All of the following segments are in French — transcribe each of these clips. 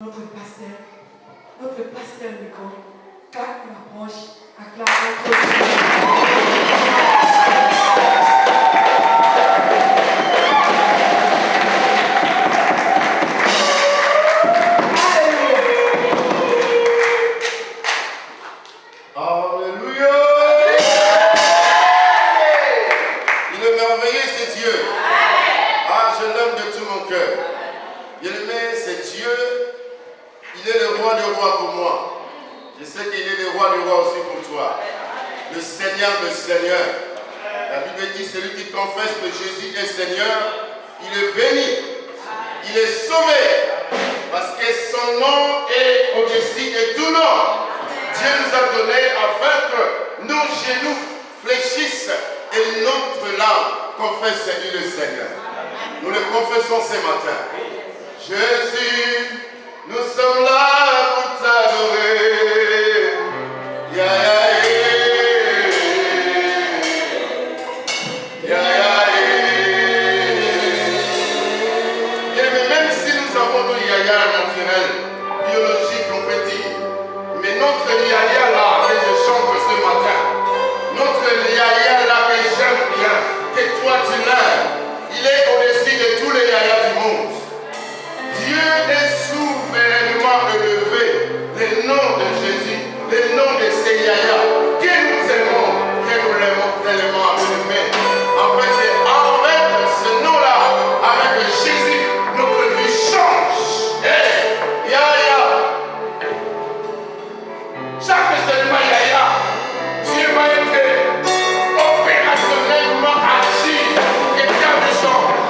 notre pasteur Nico, quand il approche, acclame notre Le Seigneur. La Bible dit, celui qui confesse que Jésus est Seigneur, il est béni, il est sauvé, parce que son nom est au-dessus de tout nom. Dieu nous a donné afin que nos genoux fléchissent et notre langue confesse lui le Seigneur. Nous le confessons ce matin. Jésus, nous sommes là pour t'adorer. Yeah, yeah. Biologique, on peut dire. Mais notre yaya là, que je chante ce matin, notre yaya là que j'aime bien, que toi tu l'aimes, il est au-dessus de tous les yayas du monde. Dieu est souverainement élevé. Le nom de Jésus, le nom de ces yayas, que nous aimons, que nous l'aimons tellement aimé. En fait, avec ce nom-là, avec Jésus, notre vie change. Chaque seulement Yaya, Dieu va être opérationnellement agi et quelqu'un de change.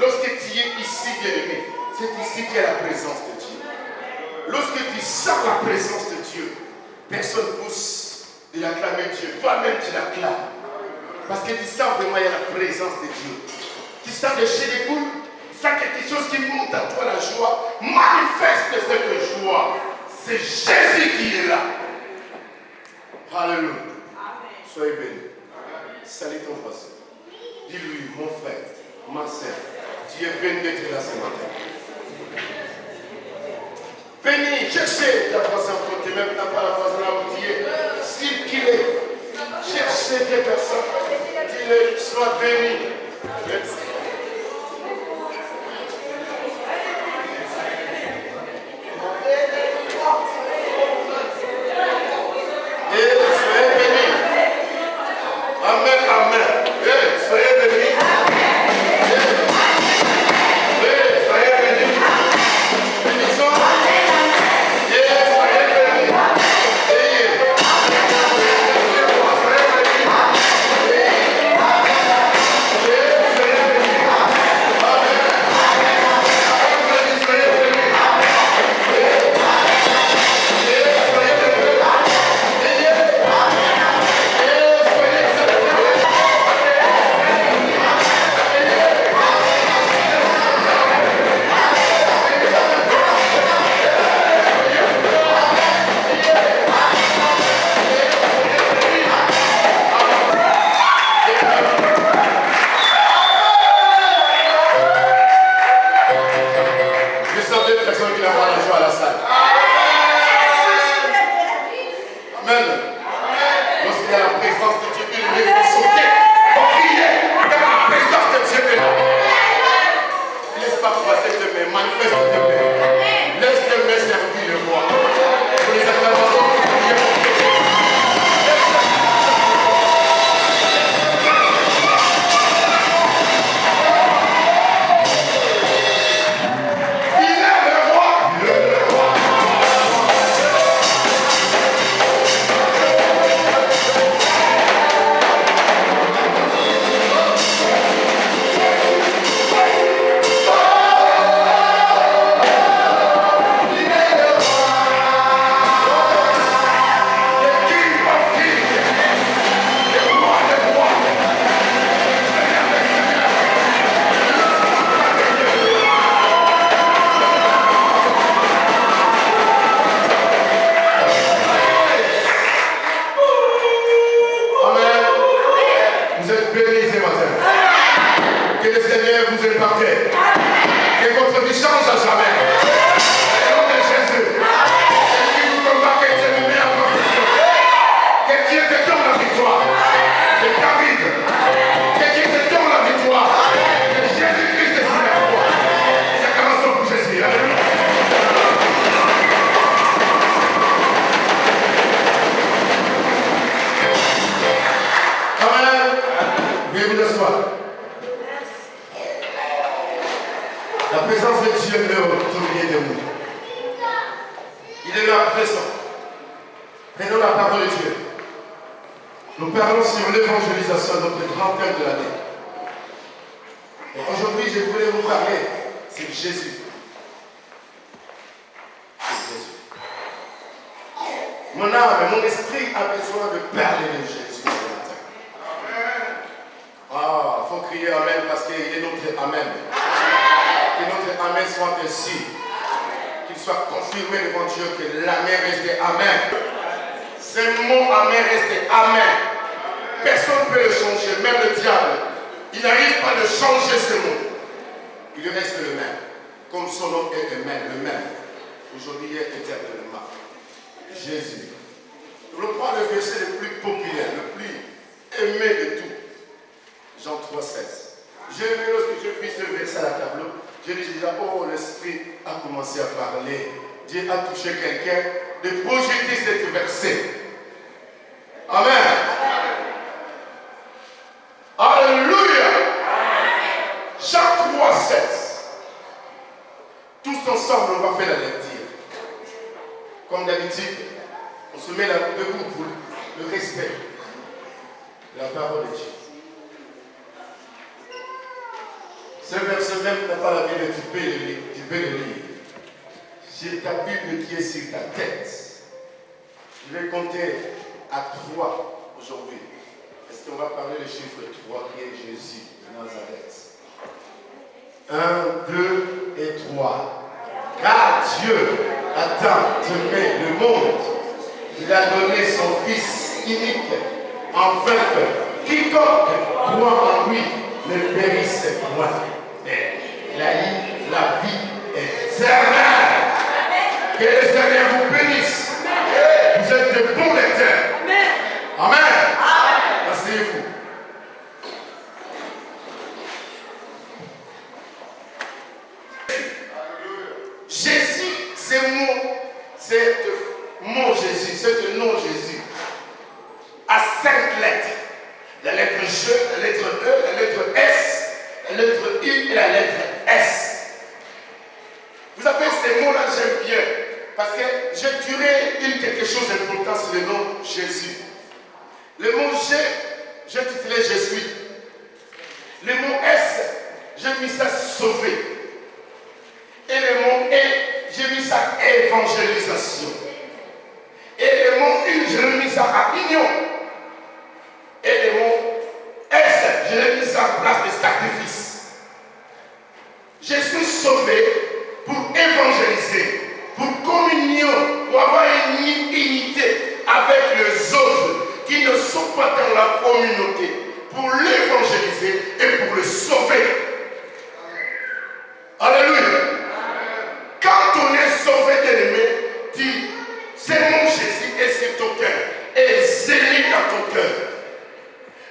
Lorsque tu es ici, bien-aimé, c'est ici qu'il y a la présence de Dieu. Lorsque tu sens la présence de Dieu, personne ne pousse de l'acclamer Dieu. Toi-même, tu l'acclames. Parce que tu sens vraiment il y a la présence de Dieu. Tu sens de chez les poules, tu sens quelque chose qui monte à toi la joie. Manifeste cette joie. C'est Jésus qui est là. Alléluia. Soyez bénis. Salut ton voisin. Dis-lui, mon frère, ma soeur, tu es béni d'être là ce matin. Venez chercher ta voisin à côté, même t'as pas la voisin là où tu es. S'il qu'il est, cherchez des personnes. Dis-le, sois béni. Merci. Et soyez bénis. Amen, amen. Et soyez bénis. Et soyez bénis. Bénissons. Et soyez bénis. Ce verset même, tu n'as pas la Bible, tu peux le lire. J'ai ta Bible qui est sur ta tête. Je vais compter à 3 aujourd'hui. Est-ce qu'on va parler du chiffre 3 qui est Jésus de Nazareth? 1, 2 et 3. Car Dieu a tant aimé le monde, il a donné son Fils unique, afin que quiconque croit en lui ne périsse point, mais il a eu la vie éternelle. Que le Seigneur vous bénisse. Vous êtes de bons lecteurs. Amen. Asseyez-vous. Jésus, c'est mon Jésus, c'est le nom Jésus, à 5 lettres. La lettre G, la lettre E, la lettre S, la lettre I et la lettre S. Vous savez, ces mots-là, j'aime bien, parce que j'ai tiré quelque chose d'important sur le nom Jésus. Le mot G, j'ai titulé Je suis. Le mot S, j'ai mis ça sauvé. Et le mot E, j'ai mis ça évangélisation. Et le mot U, j'ai mis ça à union. Et le mot S, j'ai mis ça en place de sacrifice. Je suis sauvé pour évangéliser, pour communion, pour avoir une unité avec les autres qui ne sont pas dans la communauté, pour l'évangéliser et pour le sauver. Alléluia. Quand on est sauvé de l'aimer, dis, c'est mon Jésus et c'est ton cœur. Et zélé dans ton cœur.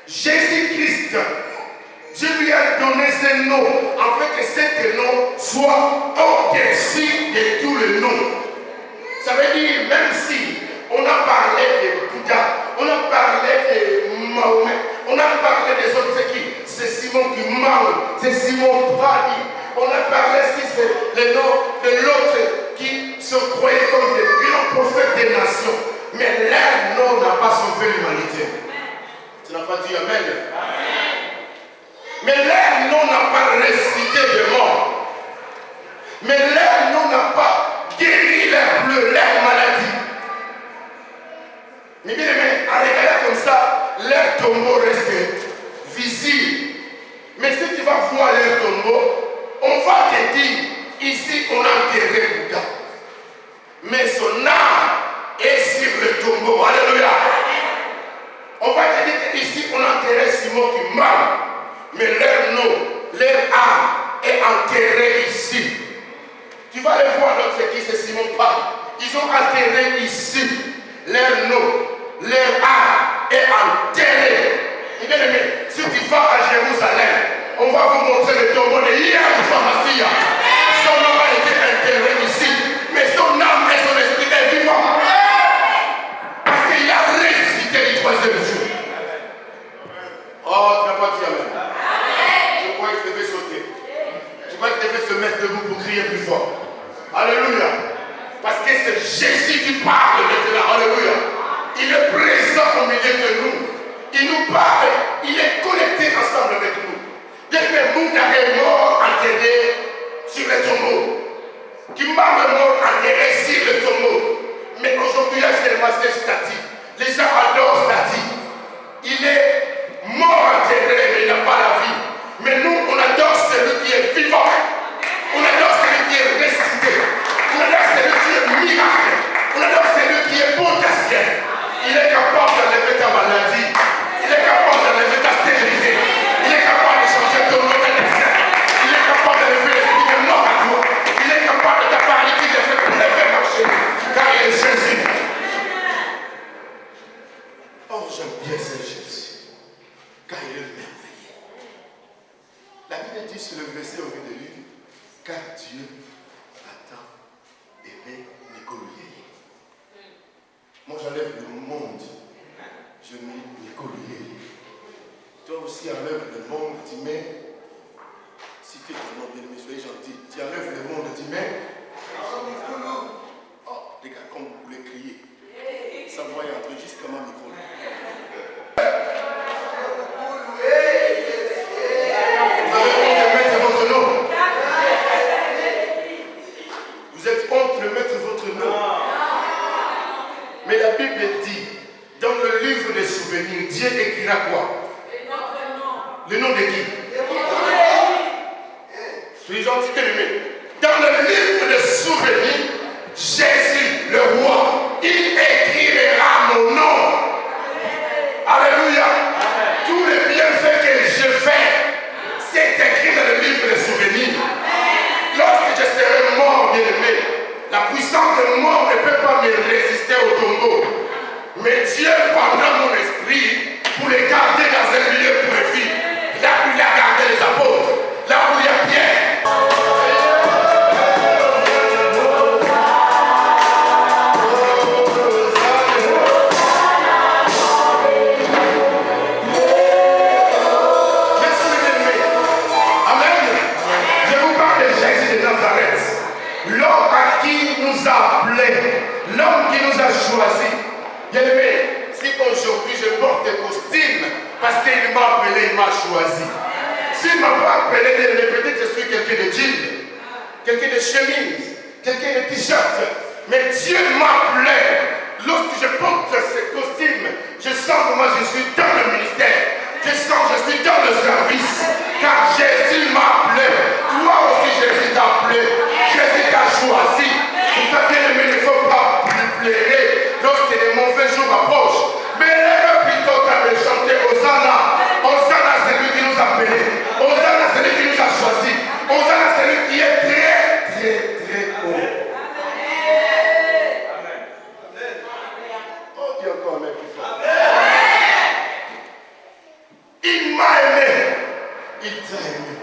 Jésus-Christ, Dieu lui a donné ce nom, afin que ce nom soit au-dessus de tous les noms. Ça veut dire, même si on a parlé de Bouddha, on a parlé de Mahomet, on a parlé des autres, c'est qui? C'est Simon qui marche, c'est Simon Brady. On a parlé si c'est le nom de l'autre qui se croyait comme des grands prophètes des nations. Mais leur nom n'a pas sauvé l'humanité. Tu n'as pas dit Amen. Mais leur nom n'a pas ressuscité de mort. Mais leur nom n'a pas guéri leurs bleus, leurs maladies. Mais bien aimé, en regardant comme ça, leur tombeau reste visible. Mais si tu vas voir leur tombeau, on va te dire, ici on a enterré Bouddha. Mais son âme est sur le tombeau. Alléluia. On va te dire qu'ici on a enterré Simon qui meurt. Mais leur nom, leur âme est enterrée ici. Tu vas aller voir l'autre, c'est qui? C'est Simon Paul. Ils ont enterré ici. Leur nom, leur âme est enterrée. Et bien aimé, si tu vas à Jérusalem, on va vous montrer le tombeau de Yahshua Mashiach. Son nom a été enterré ici, mais son âme et son esprit est vivant. Parce qu'il a ressuscité le 3e jour. Oh, tu n'as pas dit Amen. Je crois que tu devais sauter. Je crois que tu devais se mettre debout pour crier plus fort. Alléluia. Parce que c'est Jésus qui parle maintenant. Alléluia. Il est présent au milieu de nous. Il nous parle. Il est connecté ensemble avec nous. Depuis Bouddha est mort enterré sur le tombeau. Kimba est mort enterré sur le tombeau. Mais aujourd'hui, il y a seulement ces statues. Les gens adorent statues. Il est mort enterré, mais il n'a pas la vie. Mais nous, on adore celui qui est vivant. On adore celui qui est ressuscité. On adore celui qui est miracle. On adore celui qui est potentiel. Il est capable d'enlever ta maladie. Il est capable d'enlever ta stérilité. Il est capable de changer ton nom de destin. Il est capable d'enlever l'esprit de mort à toi. Il est capable de ta paralysie de faire lever marcher. Car il est Jésus. Oh, j'aime bien ce Jésus. Car il est merveilleux. La Bible dit sur le verset au milieu de lui, car Dieu a tant aimé Nicolas. Moi j'enlève le monde, je mets Nicolas. Toi aussi enlève le monde, tu mets, si tu es ton nom bien aimé, soyez gentil, tu enlèves le monde, tu mets. Oh, les gars, comme vous voulez crier, ça va y entrer jusqu'à ma micro. Vous avez honte de mettre votre nom. Soyez gentils, bien-aimés. Dans le livre de souvenirs, Jésus, le roi, il écrira mon nom. Alléluia. Tous les bienfaits que je fais, c'est écrit dans le livre de souvenirs. Lorsque je serai mort, bien-aimé, la puissance de mort ne peut pas me résister au tombeau. Mais Dieu prendra mon esprit pour les garder dans un milieu précis. Là où il a gardé les apôtres, là où il y a Pierre. L'homme à qui nous a appelés, l'homme qui nous a choisis. Bien aimé, si aujourd'hui je porte des costumes, parce qu'il m'a appelé, il m'a choisi. S'il ne m'a pas appelé, peut-être que je suis quelqu'un de jean, quelqu'un de chemise, quelqu'un de t-shirt. Mais Dieu m'a appelé. Lorsque je porte ces costumes, je sens que moi je suis dans le ministère. Je sens que je suis dans le service. Car Jésus m'a appelé. Toi aussi Jésus t'a appelé. Jésus t'a choisi. Pour ça, bien aimé, il ne faut pas lui plaire lorsque les mauvais jours approchent. Mais lève plutôt qu'à me chanter Hosanna. Hosanna, c'est lui qui nous a appelés. Hosanna, c'est lui qui nous a choisis. Hosanna, c'est lui qui est très haut. Oh, Dieu, encore un mec plus fort. Il m'a aimé. Il t'a aimé.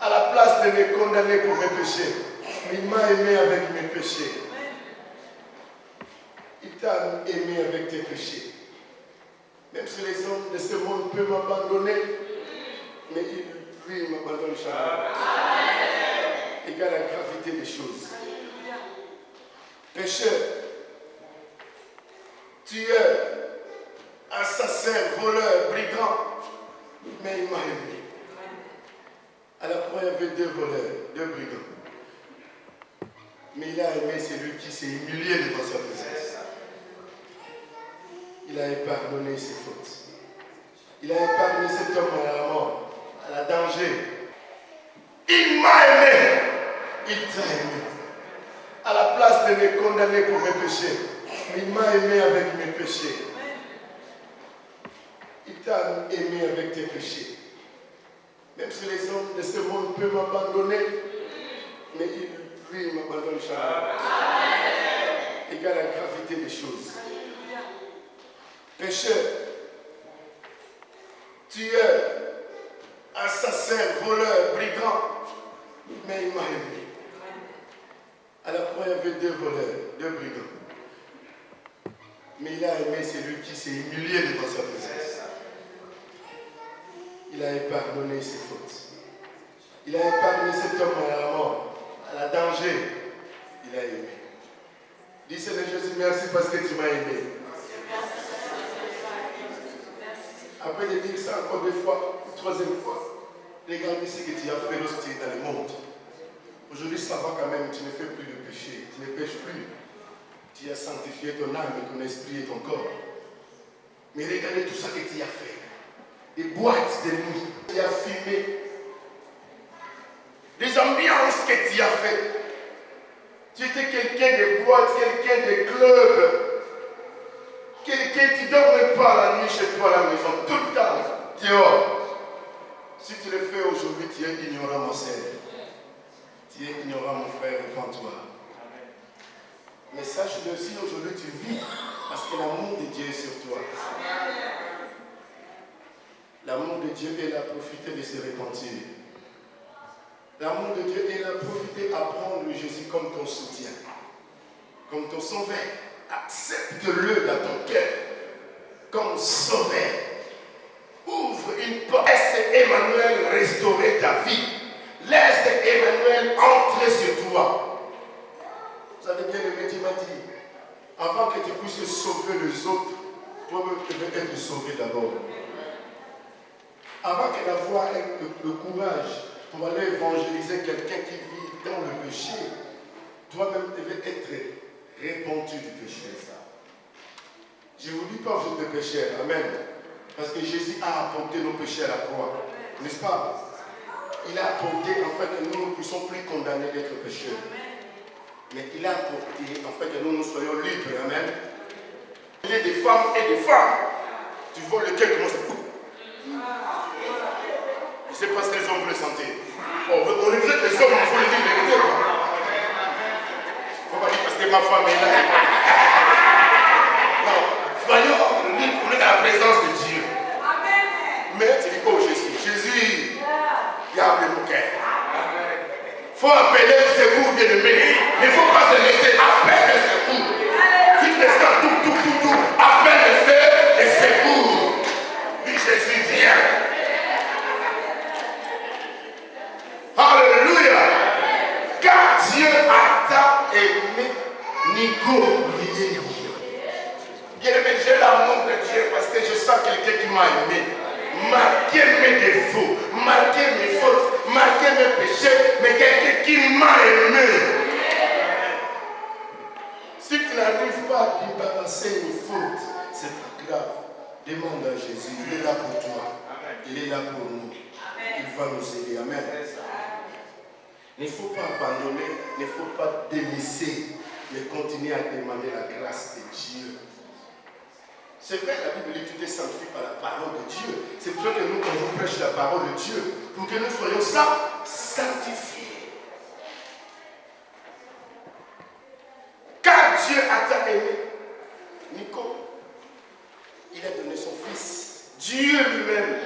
À la place de me condamner pour mes péchés, il m'a aimé avec mes péchés. Il t'a aimé avec tes péchés. Même si les hommes de ce monde peuvent m'abandonner, mais lui, il m'abandonne jamais. Égale la gravité des choses. Pécheur, tueur, assassin, voleur, brigand, mais il m'a aimé. À la première, il y avait 2 voleurs, 2 brigands. Mais il a aimé celui qui s'est humilié devant sa présence. Il a pardonné ses fautes. Il a épargné cet homme à la mort, à la danger. Il m'a aimé. Il t'a aimé. À la place de me condamner pour mes péchés, il m'a aimé avec mes péchés. Il t'a aimé avec tes péchés. Même si les hommes de ce monde peuvent m'abandonner, mais lui, il m'abandonne jamais. Égale la gravité des choses. Pécheur, tueur, assassin, voleur, brigand, mais il m'a aimé. À la première, il y avait 2 voleurs, 2 brigands. Mais il a aimé celui qui s'est humilié devant sa présence. Il a pardonné ses fautes. Il a épargné cet homme à la mort, à la danger. Il a aimé. Dis Seigneur Jésus, merci parce que tu m'as aimé. Après de dire ça encore 2 fois, une 3e fois, regarde ce que tu as fait lorsque tu es dans le monde. Aujourd'hui, ça va quand même, tu ne fais plus de péché, tu ne pêches plus. Tu as sanctifié ton âme, ton esprit et ton corps. Mais regardez tout ça que tu as fait. Des boîtes de nuit, tu as filmé. Des ambiances que tu as fait. Tu étais quelqu'un de boîte, quelqu'un de club. Quelqu'un qui ne dormait pas la nuit chez toi à la maison, tout le temps, dehors. Si tu le fais aujourd'hui, tu es ignorant, ma sœur. Tu es ignorant, mon frère, prends-toi. Mais sache-le, si aujourd'hui tu vis, parce que l'amour de Dieu est sur toi. L'amour de Dieu est là à profiter de se repentir. L'amour de Dieu est là à profiter à prendre Jésus comme ton soutien, comme ton sauveur. Accepte-le dans ton cœur comme sauveur. Ouvre une porte. Laisse Emmanuel restaurer ta vie. Laisse Emmanuel entrer sur toi. Vous avez bien aimé, tu m'as dit, avant que tu puisses sauver les autres, toi-même tu veux être sauvé d'abord. Avant que d'avoir le courage pour aller évangéliser quelqu'un qui vit dans le péché, toi-même tu veux être répandu du péché. Je ne vous dis pas vous êtes des pécheurs, amen. Parce que Jésus a apporté nos péchés à la croix, n'est-ce pas? Il a apporté en fait que nous ne puissions plus condamner d'être pécheurs. Mais il a apporté en fait que nous soyons libres. Amen. Il y a des femmes et des femmes. Tu vois lequel commence à couper. Je ne sais pas si les hommes veulent le sentir. Oh, on est peut-être les hommes, il faut le dire vérité. Il ne faut pas dire parce que ma femme est là. Non, voyons, on est dans la présence de Dieu. Mais tu dis quoi, Jésus? Jésus, garde mon cœur. Il faut appeler le secours, bien aimé. Il ne faut pas se laisser appeler le secours. Tu te laisses tout. Appelle le secours. Dis Jésus, viens. Alléluia. Car Dieu a tant aimé Nico. Bien aimé, j'ai l'amour de Dieu parce que je sens quelqu'un qui m'a aimé. Marquer mes défauts, marquer mes fautes, marquer mes péchés, mais quelqu'un qui m'a aimé. Si tu n'arrives pas à débarrasser une faute, c'est pas grave. Demande à Jésus, il est là pour toi. Il est là pour nous. Il va nous aider. Amen. Il ne faut pas abandonner, il ne faut pas délaisser, mais continuer à demander la grâce de Dieu. C'est vrai, la Bible dit que tout est sanctifié par la parole de Dieu. C'est pour ça que nous, quand on prêche la parole de Dieu, pour que nous soyons sanctifiés. Car Dieu a tant aimé Nico, il a donné son fils. Dieu lui-même,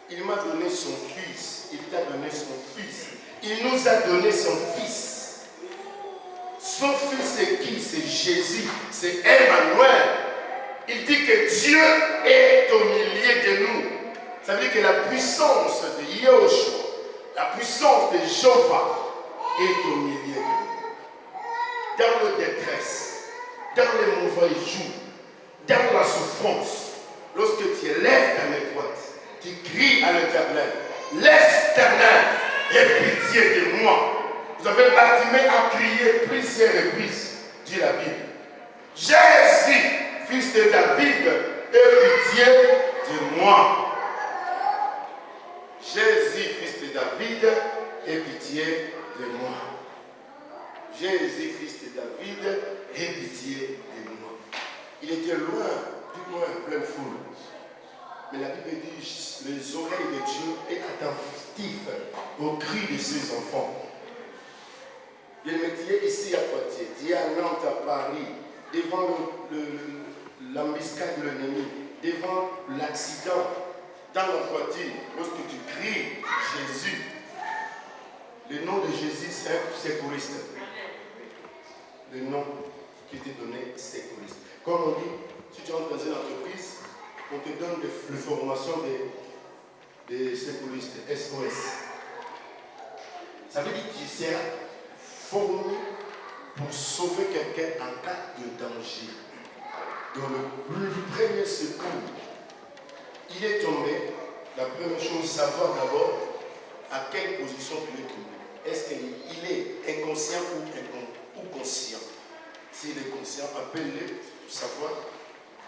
il m'a donné son fils. Il t'a donné son fils. Il nous a donné son fils. Son fils, c'est qui? C'est Jésus. C'est Emmanuel. Il dit que Dieu est au milieu de nous. Ça veut dire que la puissance de Yahushua, la puissance de Jéhovah est au milieu de nous. Dans la détresse, dans les mauvais jours, dans la souffrance, lorsque tu élèves ta main droite, tu cries à l'Éternel, l'Éternel, aie pitié de moi. Vous avez Bartimée à crier plusieurs reprises, dit la Bible. Jésus, fils de David, aie pitié de moi. Jésus, fils de David, aie pitié de moi. Jésus, fils de David, aie pitié de moi. Il était loin, plus loin, pleine foule. Mais la Bible dit, les oreilles de Dieu est attentif au cri de ses enfants. Il me dit ici à Poitiers, il est à Nantes, à Paris, devant l'embuscade de l'ennemi, devant l'accident, dans la voiture, lorsque tu cries Jésus, le nom de Jésus, c'est un secouriste. Le nom qui t'est donné, secouriste. Comme on dit, si tu rentres dans une entreprise, on te donne des formations des secouristes, SOS. Ça veut dire que tu seras formé pour sauver quelqu'un en cas de danger. Dans le premier secours, il est tombé. La première chose, savoir d'abord à quelle position il est tombé. Est-ce qu'il est inconscient ou conscient? S'il est conscient, appelle-le pour savoir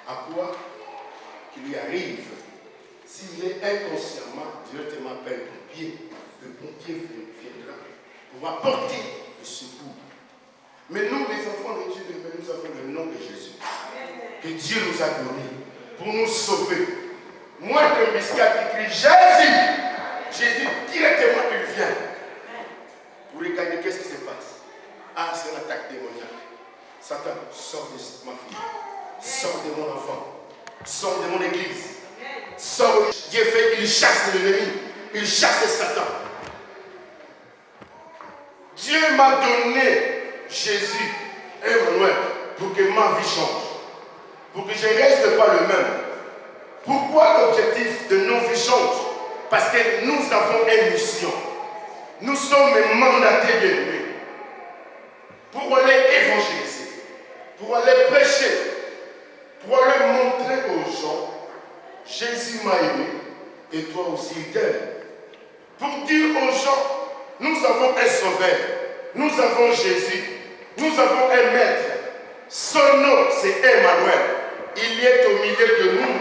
à quoi qui lui arrive. S'il est inconsciemment, directement appelle le pompier. Le pompier viendra pour apporter le secours. Mais nous, les enfants de Dieu, nous avons le nom de Jésus. Que Dieu nous a donné pour nous sauver. Moi, le biscuit qui crie Jésus, Jésus directement il vient. Vous regardez qu'est-ce qui se passe. Ah, c'est une attaque démoniaque. Satan, sors de ma fille. Sors de mon enfant. Sors de mon église. Sors. Dieu fait, il chasse l'ennemi. Il chasse Satan. Dieu m'a donné Jésus, Emmanuel, pour que ma vie change. Pour que je ne reste pas le même. Pourquoi l'objectif de nos vies change? Parce que nous avons une mission. Nous sommes mandatés de lui. Pour aller évangéliser. Pour aller prêcher. Pour aller montrer aux gens, Jésus m'a aimé et toi aussi il t'aime. Pour dire aux gens, nous avons un sauveur. Nous avons Jésus. Nous avons un maître. Son nom, c'est Emmanuel. Il est au milieu de nous.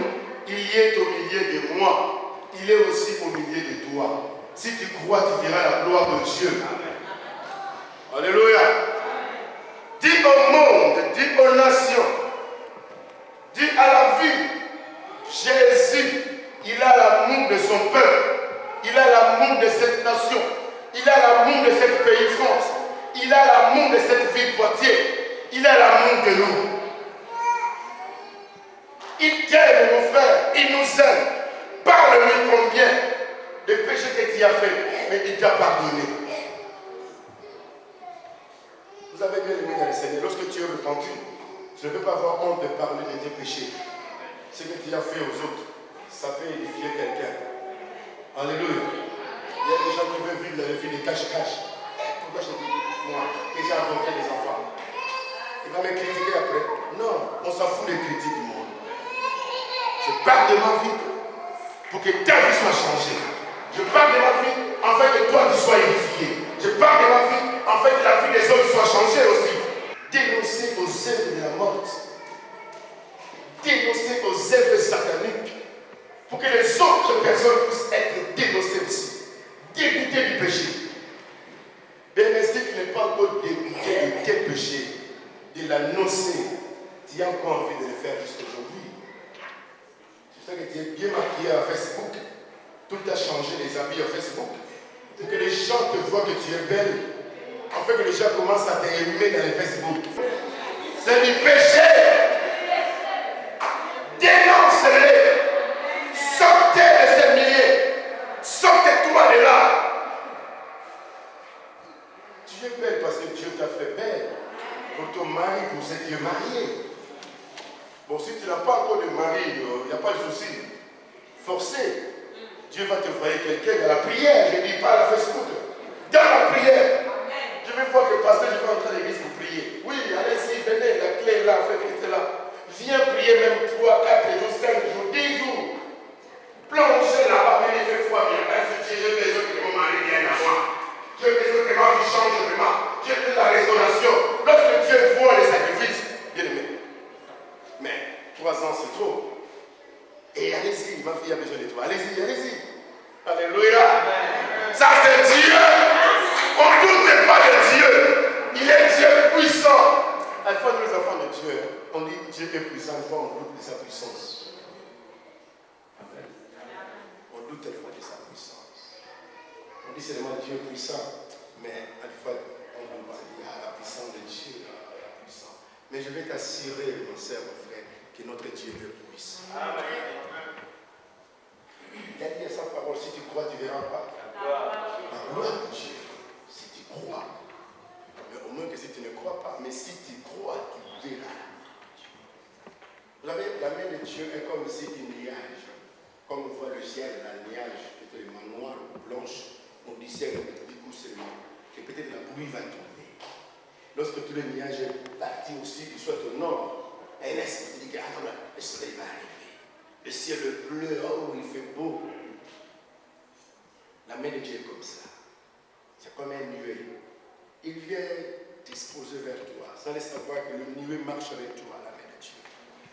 Il est au milieu de moi. Il est aussi au milieu de toi. Si tu crois, tu verras la gloire de Dieu. Alléluia. Dis au monde, dis aux nations, dis à la vie, Jésus, il a l'amour de son peuple, il a l'amour de cette nation, il a l'amour de cette pays France, il a l'amour de cette ville Poitiers, il a l'amour de nous. Il t'aime, mon frère, il nous aime. Parle-lui combien de péchés que tu as fait, mais il t'a pardonné. Vous avez bien aimé dans le Seigneur, lorsque tu es repenti, je ne veux pas avoir honte de parler de tes péchés. Ce que tu as fait aux autres, ça peut édifier quelqu'un. Alléluia. Il y a des gens qui veulent vivre dans le vie de cache-cache. Pourquoi je dis, moi, que j'ai inventé des enfants? Il va me critiquer après. Non, on s'en fout des critiques du monde. Je parle de ma vie pour que ta vie soit changée. Je parle de ma vie afin que toi tu sois édifié. Je parle de ma vie afin que la vie des autres soit changée aussi. Dénoncer aux œuvres de la mort. Dénoncer aux œuvres sataniques. Pour que les autres personnes puissent être dénoncées aussi. Dégoûtées du péché. Mais si tu n'es pas encore dégoûté de tes péchés, de l'annoncer, tu as encore envie de le faire jusqu'aujourd'hui. C'est ça que tu es bien maquillé à Facebook. Tout a changé, les habits à Facebook. Pour que les gens te voient que tu es belle. Afin que les gens commencent à t'aimer dans les Facebook. C'est du péché. Dénonce-les. Sortez de ces milliers. Sortez-toi de là. Tu es belle parce que Dieu t'a fait belle. Pour ton mari, pour ce qui est marié. Bon, si tu n'as pas encore de mari, il n'y a pas de souci. Forcé. Dieu va te voir quelqu'un dans la prière. Je ne dis pas à la Facebook. Dans la prière. Je vais voir que le pasteur, je vais entrer à l'église pour prier. Oui, allez-y, venez, la clé est là, faites Christ est là. Viens prier même 3, 4 jours, 5 jours, 10 jours. Plongez là-bas, mais il fait froid, bien. J'ai besoin que mon mari vienne à moi. J'ai besoin que ma vie change vraiment. J'ai besoin de la restauration. Lorsque Dieu voit les sacrifices, bien aimé. Mais 3 ans, c'est trop. Et allez-y, ma fille a besoin de toi. Allez-y, allez-y. Alléluia. Ça, c'est Dieu. On ne doute pas de Dieu. Il est Dieu puissant. À la fois, nous, les enfants de Dieu, on dit Dieu est puissant, une fois on doute de sa puissance. Amen. On doute tellement de sa puissance. On dit seulement Dieu est puissant. Mais à la fois, on doute. Il y a la puissance de Dieu. La puissance. Mais je vais t'assurer, mon soeur, mon frère, que notre Dieu est puissant. Amen. Il a dit à sa parole, si tu crois, tu ne verras pas. La gloire de Dieu. Si tu crois. Mais au moins que si tu ne crois pas, mais si tu crois, tu verras. Vous savez, la main de Dieu est comme si un nuage. Comme on voit le ciel, la nuage, peut-être les noire ou blanche, on dit ciel un petit coup seulement. Et peut-être la pluie va tomber. Lorsque tout le nuage est parti aussi, qu'il soit au nord, et là, c'est dit que le soleil va arriver. Le ciel est bleu, oh, il fait beau. La main de Dieu est comme ça. C'est comme un nuée. Il vient disposer vers toi, sans le savoir que le nuée marche avec toi, la main de Dieu.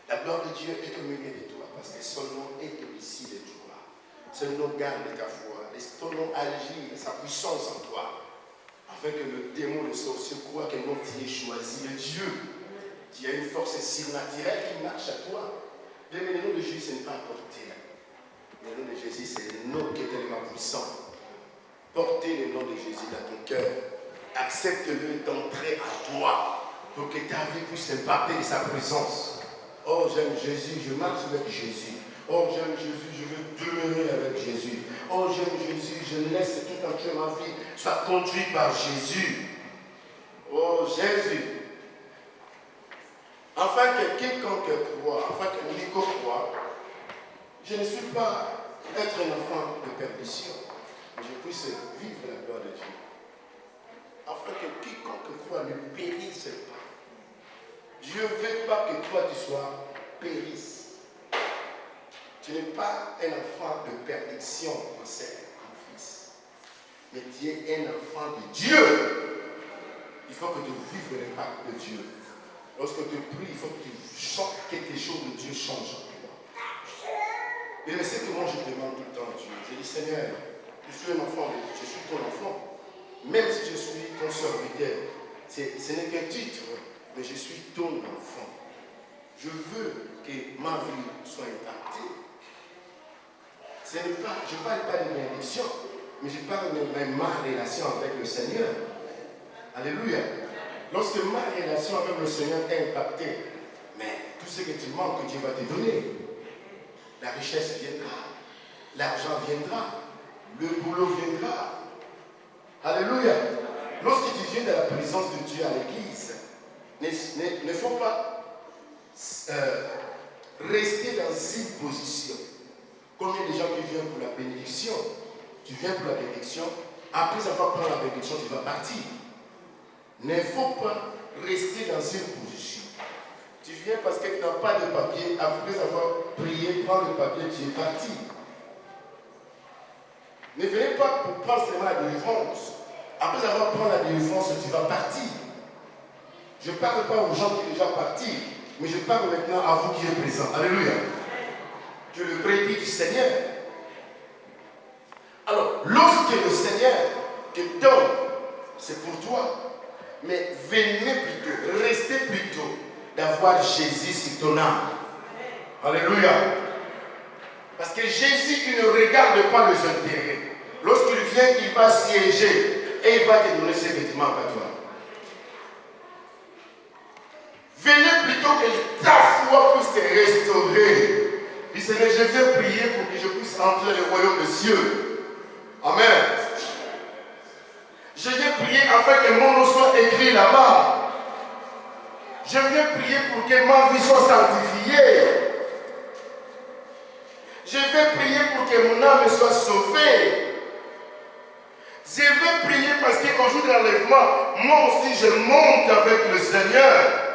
La gloire de Dieu est au milieu de toi, parce que son nom est au-dessus de toi. Son nom garde ta foi. Son nom agit, sa puissance en toi. Afin que le démon, le sorcier, croit que non, tu es choisi de Dieu. Tu as une force surnaturelle qui marche à toi. Mais le nom de Jésus, ce n'est pas porter. Le nom de Jésus, c'est le nom qui est tellement puissant. Portez le nom de Jésus dans ton cœur. Accepte-le d'entrer à toi pour que ta vie puisse impacter sa présence. Oh, j'aime Jésus, je marche avec Jésus. Oh, j'aime Jésus, je veux demeurer avec Jésus. Oh, j'aime Jésus, je laisse tout entier ma vie soit conduite par Jésus. Oh, Jésus. Afin que quiconque croit, afin que Nico croit, je ne suis pas être un enfant de perdition, mais je puisse vivre la gloire de Dieu. Afin que quiconque croit ne périsse pas. Dieu ne veut pas que toi tu sois périsse. Tu n'es pas un enfant de perdition, mon sœur, mon fils. Mais tu es un enfant de Dieu. Il faut que tu vives l'impact de Dieu. Lorsque tu pries, il faut que tu chantes quelque chose de Dieu change en toi. Et mais c'est que moi je demande tout le temps à Dieu. Je dis, Seigneur, Je suis un enfant, je suis ton enfant. Même si je suis ton serviteur, ce n'est qu'un titre, mais je suis ton enfant. Je veux que ma vie soit impactée. Je ne parle pas de bénédiction, mais je parle de ma relation avec le Seigneur. Alléluia. Lorsque ma relation avec le Seigneur est impactée, mais tout ce que tu manques, Dieu va te donner. La richesse viendra, l'argent viendra, le boulot viendra. Alléluia. Lorsque tu viens de la présence de Dieu à l'église, ne faut pas rester dans une position. Combien de gens qui viennent pour la bénédiction? Tu viens pour la bénédiction, après avoir pris la bénédiction, tu vas partir. Ne faut pas rester dans une position. Tu viens parce que tu n'as pas de papier, après avoir prié, prendre le papier, tu es parti. Ne venez pas pour prendre seulement la délivrance. Après avoir pris la délivrance, tu vas partir. Je ne parle pas aux gens qui sont déjà partis, mais je parle maintenant à vous qui êtes présents. Alléluia. Tu es le brebis du Seigneur. Alors, lorsque le Seigneur te donne, c'est pour toi. Mais venez plutôt, restez plutôt d'avoir Jésus sur ton âme. Alléluia. Parce que Jésus, il ne regarde pas les intérêts. Lorsqu'il vient, il va siéger et il va te donner ses vêtements à toi. Venez plutôt que ta foi puisse te restaurer. Dis Seigneur, je viens prier pour que je puisse entrer dans le royaume des cieux. Amen. Je viens prier afin que mon nom soit écrit là-bas. Je viens prier pour que ma vie soit sanctifiée. Je vais prier pour que mon âme soit sauvée. Je vais prier parce qu'au jour de l'enlèvement, moi aussi je monte avec le Seigneur.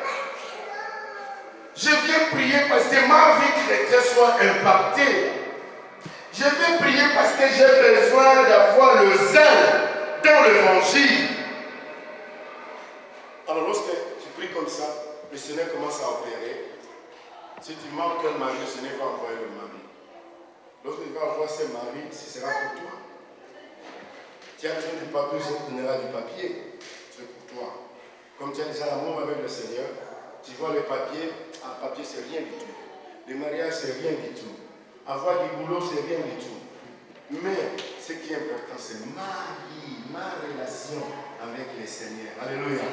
Je viens prier parce que ma vie chrétienne soit impactée. Je vais prier parce que j'ai besoin d'avoir le zèle dans l'évangile. Alors lorsque tu pries comme ça, le Seigneur commence à opérer. Si tu manques un mari, le Seigneur va envoyer le mari. Lorsqu'il va avoir ce mari, ce sera pour toi. Tu as besoin du papier, je te donnerai du papier. C'est pour toi. Comme tu as déjà l'amour avec le Seigneur, tu vois le papier, un papier c'est rien du tout. Le mariage c'est rien du tout. Avoir du boulot c'est rien du tout. Mais ce qui est important c'est ma vie, ma relation avec le Seigneur. Alléluia.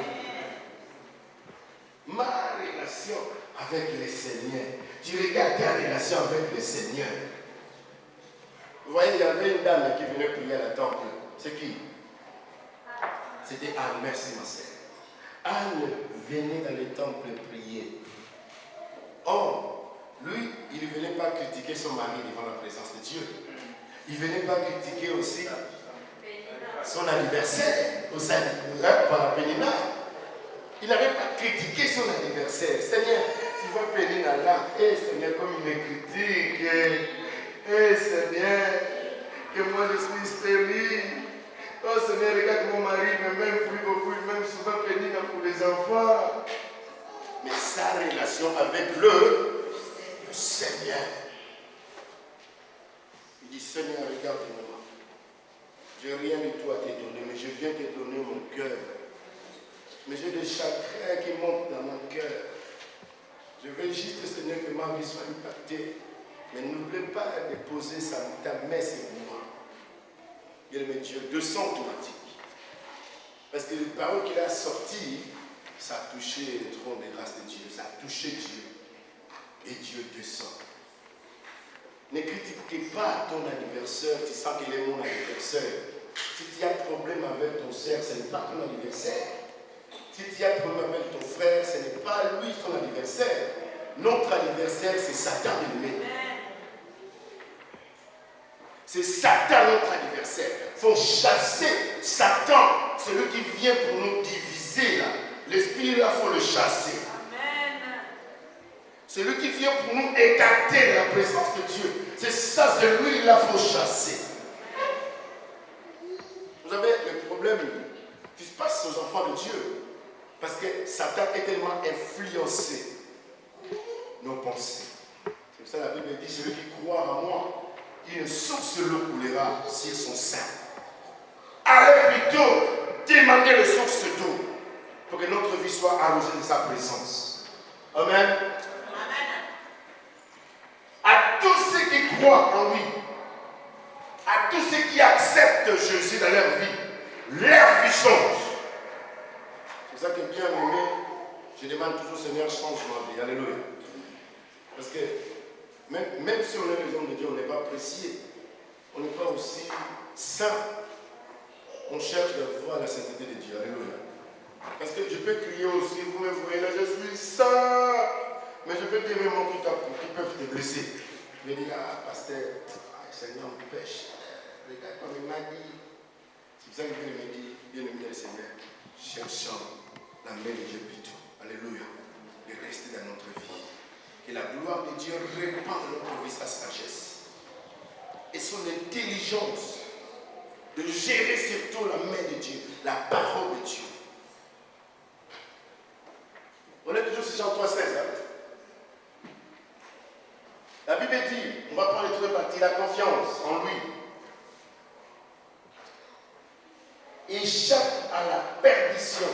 Ma relation avec le Seigneur. Tu regardes ta relation avec le Seigneur. Vous voyez, il y avait une dame qui venait prier à la temple. C'est qui? C'était Anne. Merci ma sœur. Anne venait dans le temple prier. Or, lui, il ne venait pas critiquer son mari devant la présence de Dieu. Il ne venait pas critiquer aussi son anniversaire par la Pénina. Il n'avait pas critiqué son anniversaire. Seigneur, tu vois Pénina là. Seigneur, comme il me critique. Seigneur, que moi je suis stérile. Oh Seigneur, regarde mon mari, mais même plus beaucoup, même souvent Pénina pour les enfants. Mais sa relation avec le Seigneur. Il dit, Seigneur, regarde-moi. Je n'ai rien du tout à te donner, mais je viens te donner mon cœur. Mais j'ai des chagrins qui montent dans mon cœur. Je veux juste, Seigneur, que ma vie soit impactée. Mais n'oublie pas de poser ta main sur moi. Bien-aimé Dieu, descend automatique. Parce que les paroles qu'il a sorties, ça a touché le trône de grâce de Dieu. Ça a touché Dieu. Et Dieu descend. Ne critique pas ton anniversaire. Tu sens qu'il est mon anniversaire. Si tu as un problème avec ton frère, ce n'est pas ton anniversaire. Si tu as un problème avec ton frère, ce n'est pas lui ton anniversaire. Notre anniversaire, c'est Satan lui-même. C'est Satan notre adversaire. Il faut chasser Satan, celui qui vient pour nous diviser là. L'esprit là, il faut le chasser. Amen. Celui qui vient pour nous écarter de la présence de Dieu. C'est ça, celui là, il faut chasser. Vous avez le problème qui se passe aux enfants de Dieu. Parce que Satan est tellement influencé nos pensées. C'est pour ça que la Bible dit, celui qui croit en moi, une source de l'eau coulera sur son sein. Allez plutôt demander les sources d'eau pour que notre vie soit arrosée de sa présence. Amen. À tous ceux qui croient en lui, à tous ceux qui acceptent Jésus dans leur vie change. C'est pour ça que bien aimé, je demande toujours Seigneur, change ma vie. Alléluia. Parce que même si on est les hommes de Dieu, on n'est pas précieux, on n'est pas aussi saint. On cherche de voir la sainteté de Dieu. Alléluia. Parce que je peux crier aussi, vous me voyez là, je suis saint. Mais je peux dire des mots qui peuvent te blesser. Je vais dire, ah, pasteur, Seigneur, on pêche. Regarde comme il m'a dit. C'est pour ça que Dieu me dit, bien aimé le Seigneur, cherchons la main de Dieu plutôt. Alléluia. De rester dans notre vie. Que la gloire de Dieu répande dans notre vie sa sagesse. Et son intelligence de gérer surtout la main de Dieu, la parole de Dieu. On est toujours sur Jean 3,16. Hein? La Bible dit, on va prendre les deux parties, la confiance en lui échappe à la perdition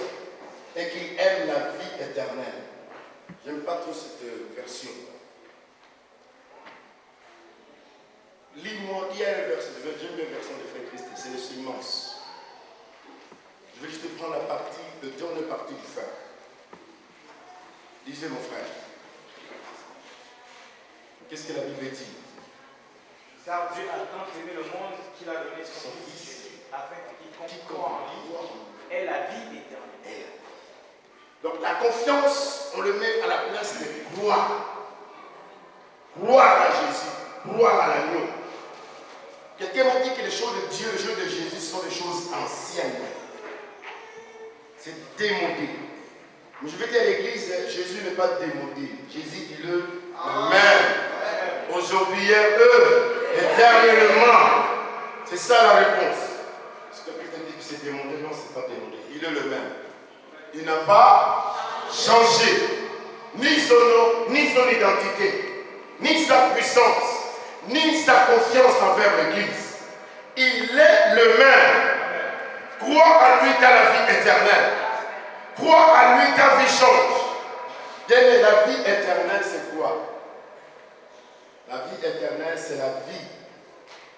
et qu'il aime la vie éternelle. J'aime pas trop cette version. Lis-moi, il y a un verset, j'aime bien la version de Frère Christ, c'est le sémence. Je vais juste prendre la partie, le dernier partie du fer. Lisez mon frère. Qu'est-ce que la Bible dit? Car Dieu a tant aimé le monde qu'il a donné son Fils, afin que quiconque croit en lui ait la vie éternelle. Donc la confiance, on le met à la place de croire. Croire à Jésus, croire à l'agneau. Quelqu'un m'a dit que les choses de Dieu, les choses de Jésus sont des choses anciennes. C'est démodé. Mais je vais dire à l'église, Jésus n'est pas démodé. Jésus dit le même. Aujourd'hui, hier, éternellement. C'est ça la réponse. Parce que quelqu'un dit que c'est démodé, non, c'est pas démodé. Il est le même. Il n'a pas changé. Ni son nom, ni son identité, ni sa puissance, ni sa confiance envers l'Église. Il est le même. Crois à lui, t'as la vie éternelle. Crois à lui, ta vie change. Bien, la vie éternelle, c'est quoi? La vie éternelle, c'est la vie.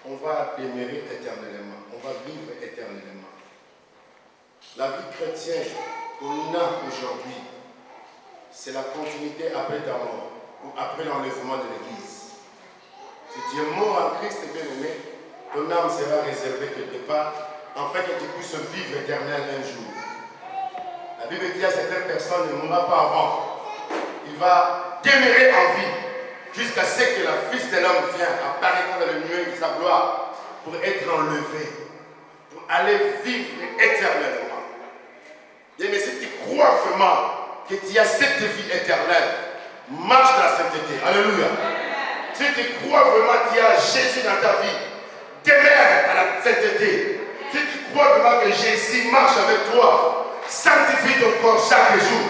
On va demeurer éternellement. On va vivre éternellement. La vie chrétienne qu'on a aujourd'hui, c'est la continuité après ta mort ou après l'enlèvement de l'Église. Si tu es mort en Christ, bien aimé, ton âme sera réservée quelque part, afin que tu puisses vivre éternel un jour. La Bible dit à certaines personnes ne mourra pas avant. Il va demeurer en vie jusqu'à ce que la Fils de l'homme vienne, apparaîtra dans le nuage de sa gloire pour être enlevé, pour aller vivre éternellement. Mais si tu crois vraiment que tu as cette vie éternelle, marche dans la sainteté. Alléluia. Si tu crois vraiment que tu as Jésus dans ta vie, demeure à la sainteté. Si tu crois vraiment que Jésus marche avec toi, sanctifie ton corps chaque jour.